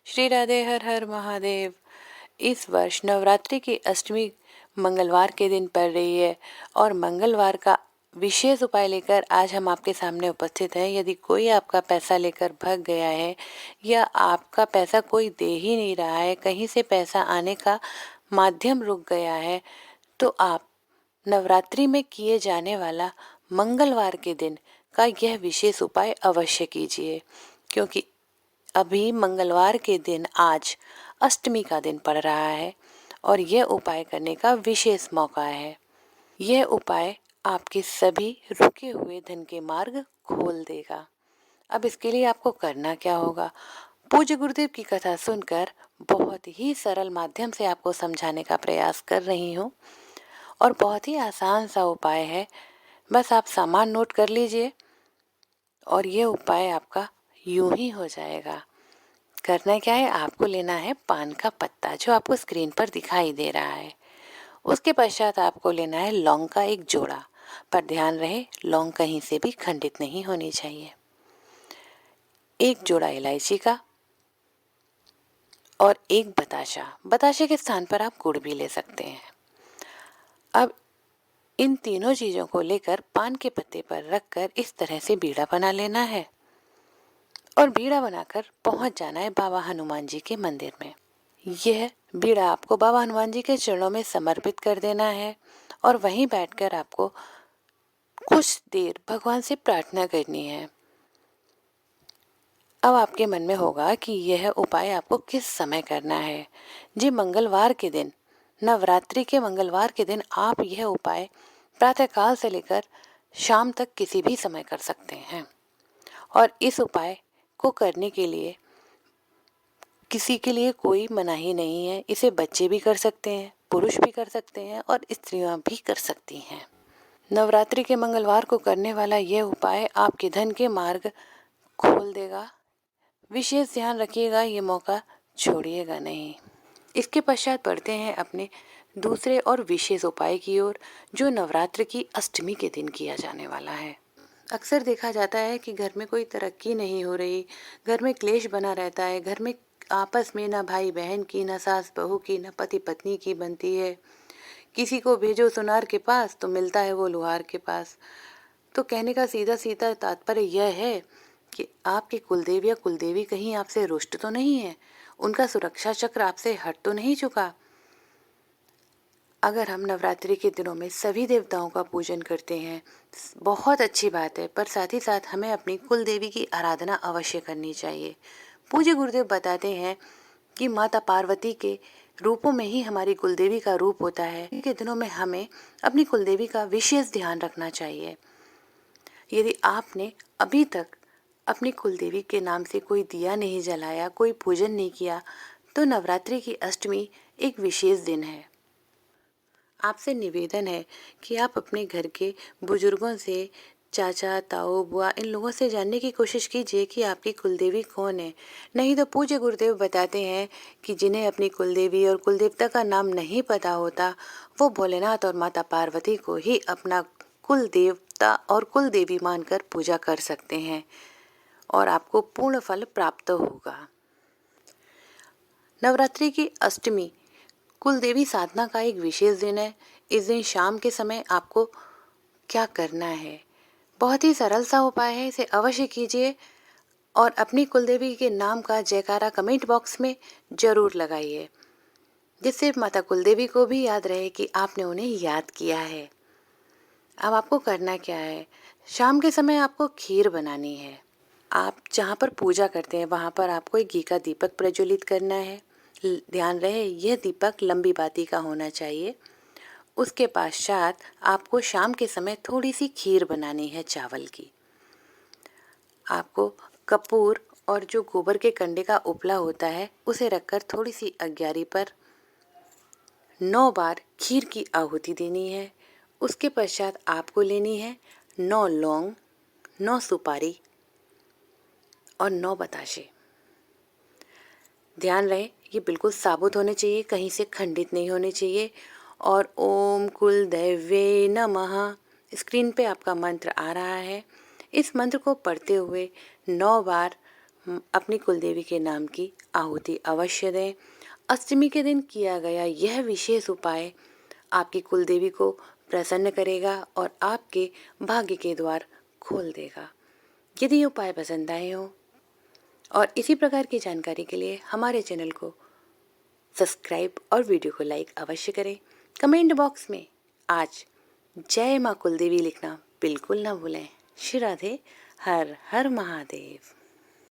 श्री राधे, हर हर महादेव। इस वर्ष नवरात्रि की अष्टमी मंगलवार के दिन पड़ रही है और मंगलवार का विशेष उपाय लेकर आज हम आपके सामने उपस्थित हैं। यदि कोई आपका पैसा लेकर भाग गया है या आपका पैसा कोई दे ही नहीं रहा है, कहीं से पैसा आने का माध्यम रुक गया है, तो आप नवरात्रि में किए जाने वाला मंगलवार के दिन का यह विशेष उपाय अवश्य कीजिए, क्योंकि अभी मंगलवार के दिन आज अष्टमी का दिन पड़ रहा है और यह उपाय करने का विशेष मौका है। यह उपाय आपके सभी रुके हुए धन के मार्ग खोल देगा। अब इसके लिए आपको करना क्या होगा? पूज्य गुरुदेव की कथा सुनकर बहुत ही सरल माध्यम से आपको समझाने का प्रयास कर रही हूँ और बहुत ही आसान सा उपाय है। बस आप सामान नोट कर लीजिए और यह उपाय आपका यूं ही हो जाएगा। करना क्या है, आपको लेना है पान का पत्ता जो आपको स्क्रीन पर दिखाई दे रहा है। उसके पश्चात आपको लेना है लौंग का एक जोड़ा, पर ध्यान रहे लौंग कहीं से भी खंडित नहीं होनी चाहिए। एक जोड़ा इलायची का और एक बताशा। बताशे के स्थान पर आप गुड़ भी ले सकते हैं। अब इन तीनों चीजों को लेकर पान के पत्ते पर रखकर इस तरह से बीड़ा बना लेना है और बीड़ा बनाकर पहुंच जाना है बाबा हनुमान जी के मंदिर में। यह बीड़ा आपको बाबा हनुमान जी के चरणों में समर्पित कर देना है और वहीं बैठकर आपको कुछ देर भगवान से प्रार्थना करनी है। अब आपके मन में होगा कि यह उपाय आपको किस समय करना है। जी, मंगलवार के दिन, नवरात्रि के मंगलवार के दिन आप यह उपाय प्रातःकाल से लेकर शाम तक किसी भी समय कर सकते हैं। और इस उपाय को करने के लिए किसी के लिए कोई मनाही नहीं है। इसे बच्चे भी कर सकते हैं, पुरुष भी कर सकते हैं और स्त्रियां भी कर सकती हैं। नवरात्रि के मंगलवार को करने वाला यह उपाय आपके धन के मार्ग खोल देगा। विशेष ध्यान रखिएगा, ये मौका छोड़िएगा नहीं। इसके पश्चात बढ़ते हैं अपने दूसरे और विशेष उपाय की ओर, जो नवरात्र की अष्टमी के दिन किया जाने वाला है। अक्सर देखा जाता है कि घर में कोई तरक्की नहीं हो रही, घर में क्लेश बना रहता है, घर में आपस में ना भाई बहन की, ना सास बहू की, ना पति पत्नी की बनती है। किसी को भेजो सुनार के पास तो मिलता है वो लुहार के पास। तो कहने का सीधा सीधा तात्पर्य यह है कि आपके कुलदेव या कुलदेवी कहीं आपसे रुष्ट तो नहीं है, उनका सुरक्षा चक्र आपसे हट तो नहीं चुका। अगर हम नवरात्रि के दिनों में सभी देवताओं का पूजन करते हैं, बहुत अच्छी बात है, पर साथ ही साथ हमें अपनी कुल देवी की आराधना अवश्य करनी चाहिए। पूज्य गुरुदेव बताते हैं कि माता पार्वती के रूपों में ही हमारी कुलदेवी का रूप होता है। के दिनों में हमें अपनी कुलदेवी का विशेष ध्यान रखना चाहिए। यदि आपने अभी तक अपनी कुलदेवी के नाम से कोई दिया नहीं जलाया, कोई पूजन नहीं किया, तो नवरात्रि की अष्टमी एक विशेष दिन है। आपसे निवेदन है कि आप अपने घर के बुजुर्गों से, चाचा ताऊ बुआ, इन लोगों से जानने की कोशिश कीजिए कि आपकी कुलदेवी कौन है। नहीं तो पूज्य गुरुदेव बताते हैं कि जिन्हें अपनी कुलदेवी और कुलदेवता का नाम नहीं पता होता, वो भोलेनाथ और माता पार्वती को ही अपना कुल देवता और कुल देवी मानकर पूजा कर सकते हैं और आपको पूर्ण फल प्राप्त होगा। नवरात्रि की अष्टमी कुल देवी साधना का एक विशेष दिन है। इस दिन शाम के समय आपको क्या करना है? बहुत ही सरल सा उपाय है, इसे अवश्य कीजिए और अपनी कुलदेवी के नाम का जयकारा कमेंट बॉक्स में जरूर लगाइए, जिससे माता कुलदेवी को भी याद रहे कि आपने उन्हें याद किया है। अब आपको करना क्या है? शाम के समय आपको खीर बनानी है। आप जहाँ पर पूजा करते हैं वहाँ पर आपको एक घी का दीपक प्रज्वलित करना है। ध्यान रहे यह दीपक लंबी बाती का होना चाहिए। उसके पश्चात आपको शाम के समय थोड़ी सी खीर बनानी है चावल की। आपको कपूर और जो गोबर के कंडे का उपला होता है उसे रखकर थोड़ी सी अग्यारी पर 9 बार खीर की आहुति देनी है। उसके पश्चात आपको लेनी है 9 लौंग, 9 सुपारी और 9 बताशे। ध्यान रहे ये बिल्कुल साबुत होने चाहिए, कहीं से खंडित नहीं होने चाहिए। और ओम कुल दैव्ये नमः स्क्रीन पे आपका मंत्र आ रहा है। इस मंत्र को पढ़ते हुए 9 बार अपनी कुलदेवी के नाम की आहुति अवश्य दें। अष्टमी के दिन किया गया यह विशेष उपाय आपकी कुलदेवी को प्रसन्न करेगा और आपके भाग्य के द्वार खोल देगा। यदि ये उपाय पसंद आए हों और इसी प्रकार की जानकारी के लिए हमारे चैनल को सब्सक्राइब और वीडियो को लाइक अवश्य करें। कमेंट बॉक्स में आज जय माँ कुलदेवी लिखना बिल्कुल ना भूलें। श्री राधे। हर हर महादेव।